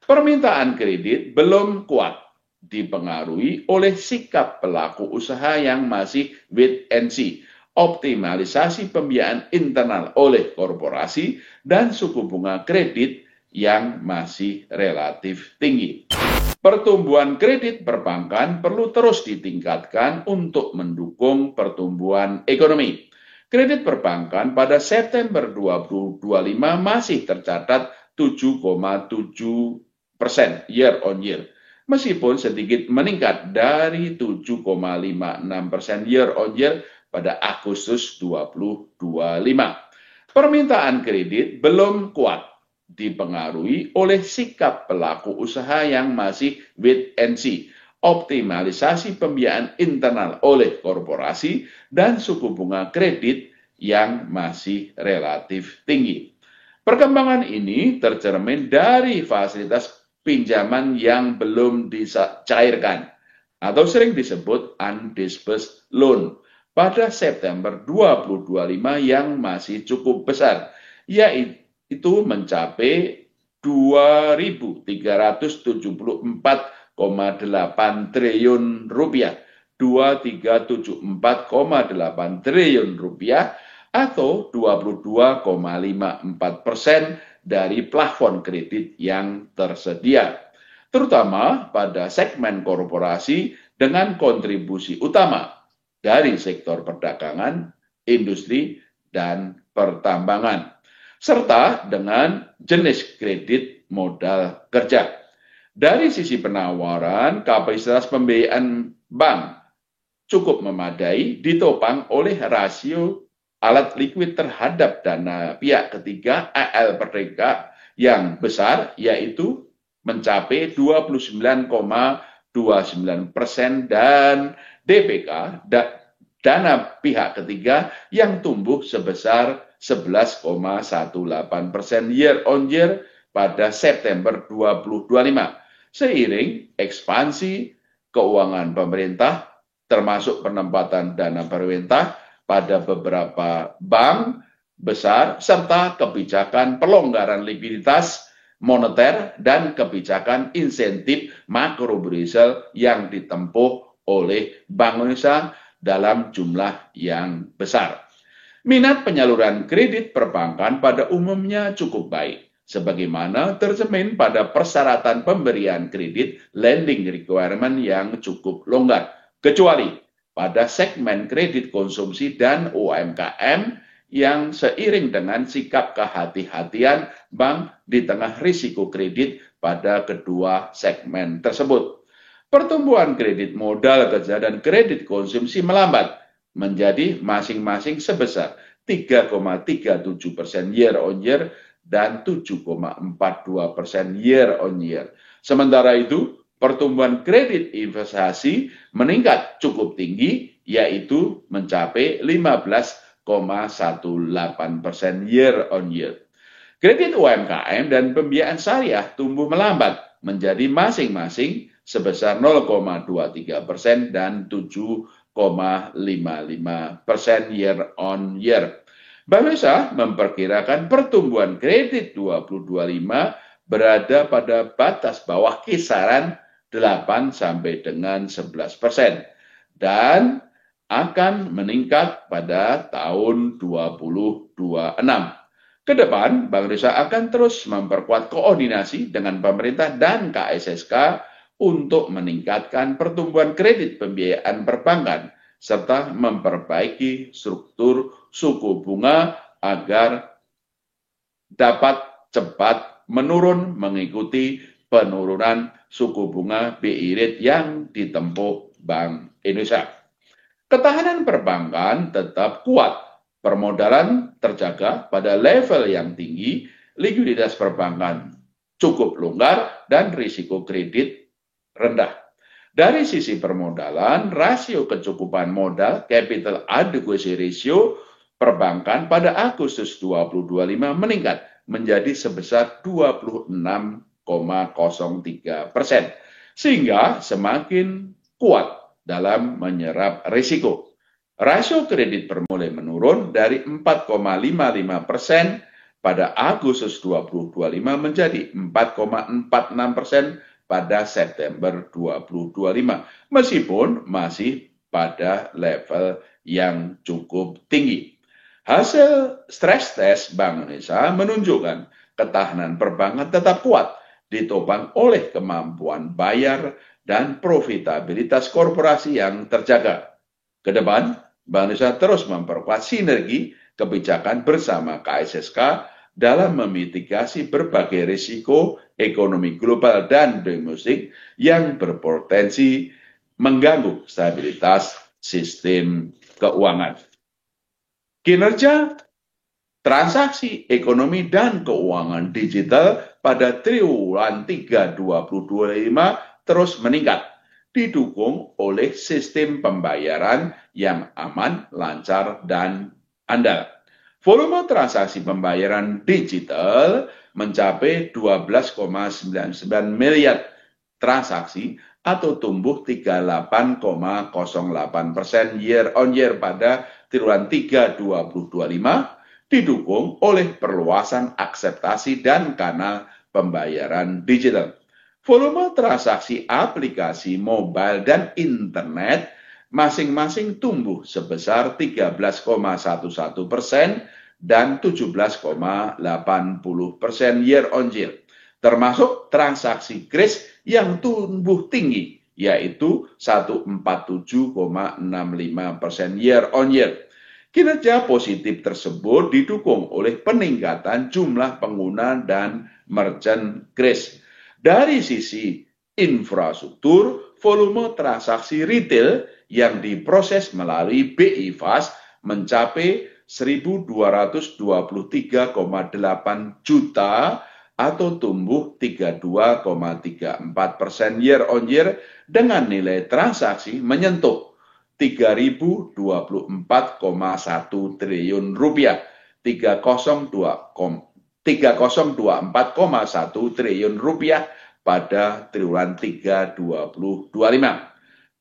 Permintaan kredit belum kuat, dipengaruhi oleh sikap pelaku usaha yang masih wait and see, optimalisasi pembiayaan internal oleh korporasi, dan suku bunga kredit yang masih relatif tinggi. Pertumbuhan kredit perbankan perlu terus ditingkatkan untuk mendukung pertumbuhan ekonomi. Kredit perbankan pada September 2025 masih tercatat 7,7% year on year, meskipun sedikit meningkat dari 7,56% year on year pada Agustus 2025. Permintaan kredit belum kuat, dipengaruhi oleh sikap pelaku usaha yang masih wait and see, optimalisasi pembiayaan internal oleh korporasi, dan suku bunga kredit yang masih relatif tinggi. Perkembangan ini tercermin dari fasilitas pinjaman yang belum dicairkan atau sering disebut undisbursed loan pada September 2025 yang masih cukup besar, yaitu mencapai 2.374,8 triliun rupiah, 2.374,8 triliun rupiah atau 22,54% dari plafon kredit yang tersedia, terutama pada segmen korporasi dengan kontribusi utama dari sektor perdagangan, industri, dan pertambangan, serta dengan jenis kredit modal kerja. Dari sisi penawaran, kapasitas pembiayaan bank cukup memadai, ditopang oleh rasio alat likuid terhadap dana pihak ketiga AL Merdeka yang besar, yaitu mencapai 29,29% dan DPK dana pihak ketiga yang tumbuh sebesar 11,18% year on year pada September 2025, seiring ekspansi keuangan pemerintah termasuk penempatan dana pemerintah pada beberapa bank besar serta kebijakan pelonggaran likuiditas moneter dan kebijakan insentif makrobudensial yang ditempuh oleh Bank Indonesia dalam jumlah yang besar. Minat penyaluran kredit perbankan pada umumnya cukup baik, sebagaimana tercermin pada persyaratan pemberian kredit lending requirement yang cukup longgar, kecuali pada segmen kredit konsumsi dan UMKM yang seiring dengan sikap kehati-hatian bank di tengah risiko kredit pada kedua segmen tersebut. Pertumbuhan kredit modal kerja dan kredit konsumsi melambat menjadi masing-masing sebesar 3,37% year on year dan 7,42% year on year. Sementara itu, pertumbuhan kredit investasi meningkat cukup tinggi, yaitu mencapai 15,18% year on year. Kredit UMKM dan pembiayaan syariah tumbuh melambat menjadi masing-masing sebesar 0,23% dan 7,55% year on year. Bank Indonesia memperkirakan pertumbuhan kredit 2025 berada pada batas bawah kisaran 8 sampai dengan 11% dan akan meningkat pada tahun 2026. Ke depan, Bank Indonesia akan terus memperkuat koordinasi dengan pemerintah dan KSSK untuk meningkatkan pertumbuhan kredit pembiayaan perbankan serta memperbaiki struktur suku bunga agar dapat cepat menurun mengikuti penurunan suku bunga BI rate yang ditempuh Bank Indonesia. Ketahanan perbankan tetap kuat, permodalan terjaga pada level yang tinggi, likuiditas perbankan cukup longgar, dan risiko kredit rendah. Dari sisi permodalan, rasio kecukupan modal capital adequacy ratio perbankan pada Agustus 2025 meningkat menjadi sebesar 26,03%, sehingga semakin kuat dalam menyerap risiko. Rasio kredit permulai menurun dari 4,55% pada Agustus 2025 menjadi 4,46% pada September 2025, meskipun masih pada level yang cukup tinggi. Hasil stress test Bank Indonesia menunjukkan ketahanan perbankan tetap kuat, ditopang oleh kemampuan bayar dan profitabilitas korporasi yang terjaga. Ke depan, Bank Indonesia terus memperkuat sinergi kebijakan bersama KSSK dalam memitigasi berbagai risiko ekonomi global dan domestik yang berpotensi mengganggu stabilitas sistem keuangan. Kinerja transaksi ekonomi dan keuangan digital pada triwulan 3 2025 terus meningkat, didukung oleh sistem pembayaran yang aman, lancar, dan andal. Volume transaksi pembayaran digital mencapai 12,99 miliar transaksi atau tumbuh 38,08% year on year pada triwulan 3 2025, didukung oleh perluasan akseptasi dan kanal pembayaran digital. Volume transaksi aplikasi mobile dan internet masing-masing tumbuh sebesar 13,11% dan 17,80% year on year, termasuk transaksi kris yang tumbuh tinggi, yaitu 147,65% year on year. Kinerja positif tersebut didukung oleh peningkatan jumlah pengguna dan merchant kris. Dari sisi infrastruktur, volume transaksi retail yang diproses melalui BI Fast mencapai 1.223,8 juta atau tumbuh 32,34% year on year dengan nilai transaksi menyentuh 3.024,1 triliun rupiah, 3.024,1 triliun rupiah pada triwulan 3 2025.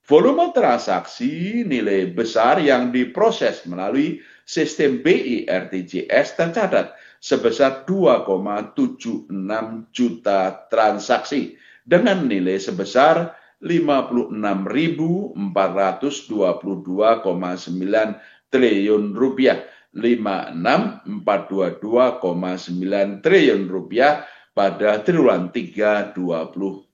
Volume transaksi nilai besar yang diproses melalui sistem BI RTGS tercatat sebesar 2,76 juta transaksi dengan nilai sebesar 56.422,9 triliun rupiah, 56.422,9 triliun rupiah pada triwulan 3 2025.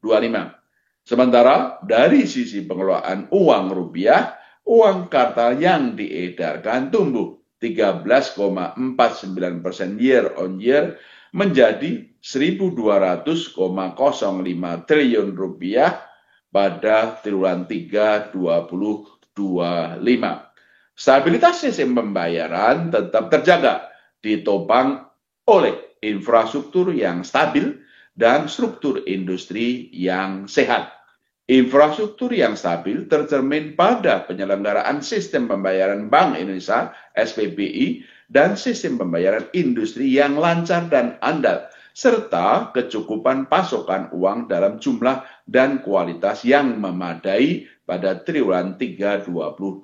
Sementara dari sisi pengelolaan uang rupiah, uang kartal yang diedarkan tumbuh 13,49% year on year menjadi 1.200,05 triliun rupiah pada triwulan 3 2025. Stabilitas sistem pembayaran tetap terjaga, ditopang oleh infrastruktur yang stabil dan struktur industri yang sehat. Infrastruktur yang stabil tercermin pada penyelenggaraan sistem pembayaran Bank Indonesia (SPBI) dan sistem pembayaran industri yang lancar dan andal, serta kecukupan pasokan uang dalam jumlah dan kualitas yang memadai pada triwulan 3 2025.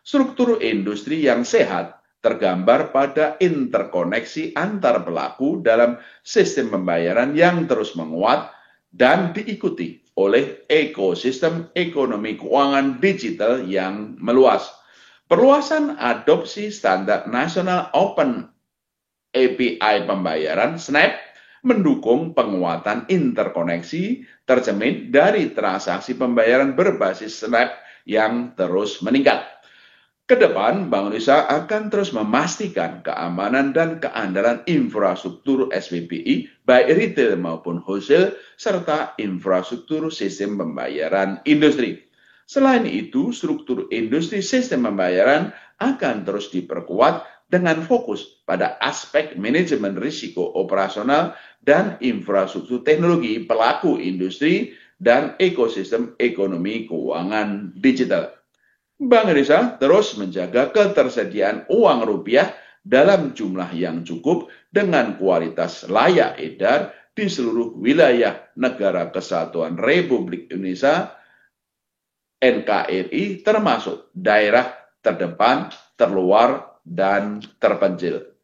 Struktur industri yang sehat tergambar pada interkoneksi antar pelaku dalam sistem pembayaran yang terus menguat dan diikuti oleh ekosistem ekonomi keuangan digital yang meluas. Perluasan adopsi standar nasional Open API pembayaran (SNAP) mendukung penguatan interkoneksi tercermin dari transaksi pembayaran berbasis SNAP yang terus meningkat. Kedepan, Bank Indonesia akan terus memastikan keamanan dan keandalan infrastruktur SPBI, baik retail maupun wholesale, serta infrastruktur sistem pembayaran industri. Selain itu, struktur industri sistem pembayaran akan terus diperkuat dengan fokus pada aspek manajemen risiko operasional dan infrastruktur teknologi pelaku industri dan ekosistem ekonomi keuangan digital. Bank Indonesia terus menjaga ketersediaan uang rupiah dalam jumlah yang cukup dengan kualitas layak edar di seluruh wilayah Negara Kesatuan Republik Indonesia (NKRI), termasuk daerah terdepan, terluar, dan terpencil.